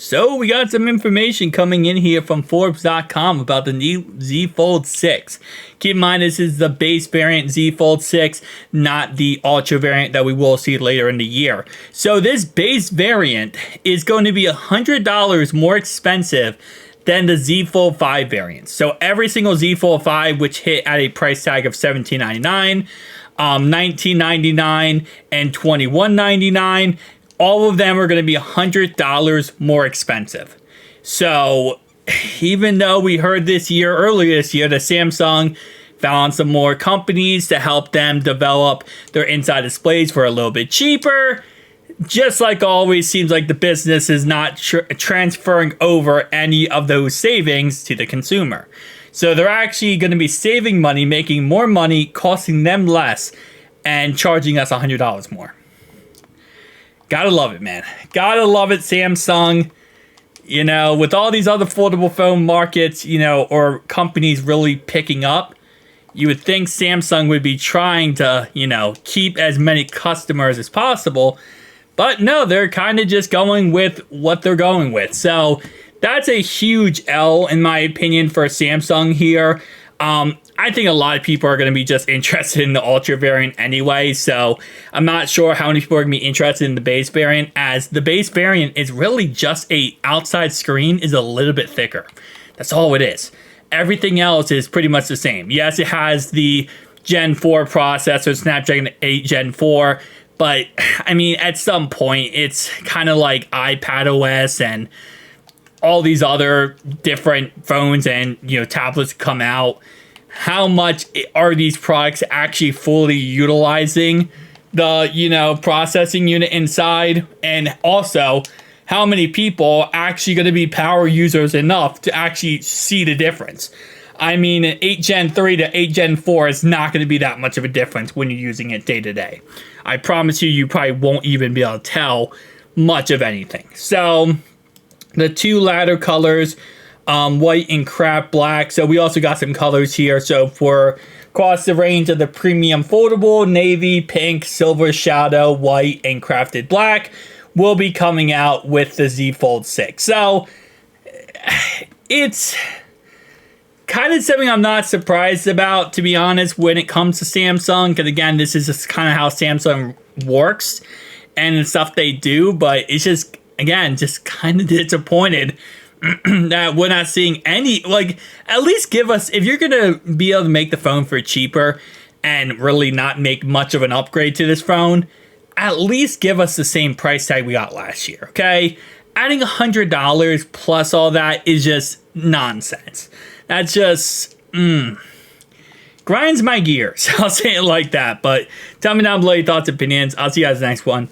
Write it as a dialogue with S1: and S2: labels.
S1: So we got some information coming in here from Forbes.com about the new Z Fold 6. Keep in mind this is the base variant Z Fold 6, not the Ultra variant that we will see later in the year. So this base variant is going to be $100 more expensive than the Z Fold 5 variant. So every single Z Fold 5, which hit at a price tag of $17.99, $19.99, and $21.99, all of them are going to be $100 more expensive. So even though we heard earlier this year, that Samsung found some more companies to help them develop their inside displays for a little bit cheaper, just like always, seems like the business is not transferring over any of those savings to the consumer. So they're actually going to be saving money, making more money, costing them less, and charging us $100 more. Gotta love it, man. Gotta love it, Samsung. You know, with all these other foldable phone markets, or companies really picking up, you would think Samsung would be trying to, keep as many customers as possible. But no, they're kind of just going with what they're going with. So that's a huge L, in my opinion, for Samsung here. I think a lot of people are going to be just interested in the Ultra variant anyway, so I'm not sure how many people are going to be interested in the base variant, as the base variant is really just a outside screen is a little bit thicker. That's all it is. Everything else is pretty much the same. Yes, it has the Gen 4 processor, Snapdragon 8 Gen 4, but I mean, at some point, it's kind of like iPadOS and all these other different phones and tablets come out. How much are these products actually fully utilizing the processing unit inside, and also how many people are actually going to be power users enough to actually see the difference? I mean, an 8 Gen 3 to 8 Gen 4 is not going to be that much of a difference when you're using it day to day. I promise you probably won't even be able to tell much of anything. So the two latter colors, white and craft black. So we also got some colors here. So for across the range of the premium foldable, navy, pink, silver shadow, white, and crafted black will be coming out with the Z Fold 6. So it's kind of something I'm not surprised about, to be honest, when it comes to Samsung. Because again, this is just kind of how Samsung works and the stuff they do. But it's just, again, just kind of disappointed that we're not seeing any, at least give us, if you're going to be able to make the phone for cheaper and really not make much of an upgrade to this phone, at least give us the same price tag we got last year, okay? Adding $100 plus all that is just nonsense. That's just, grinds my gears. I'll say it like that. But tell me down below your thoughts and opinions. I'll see you guys in the next one.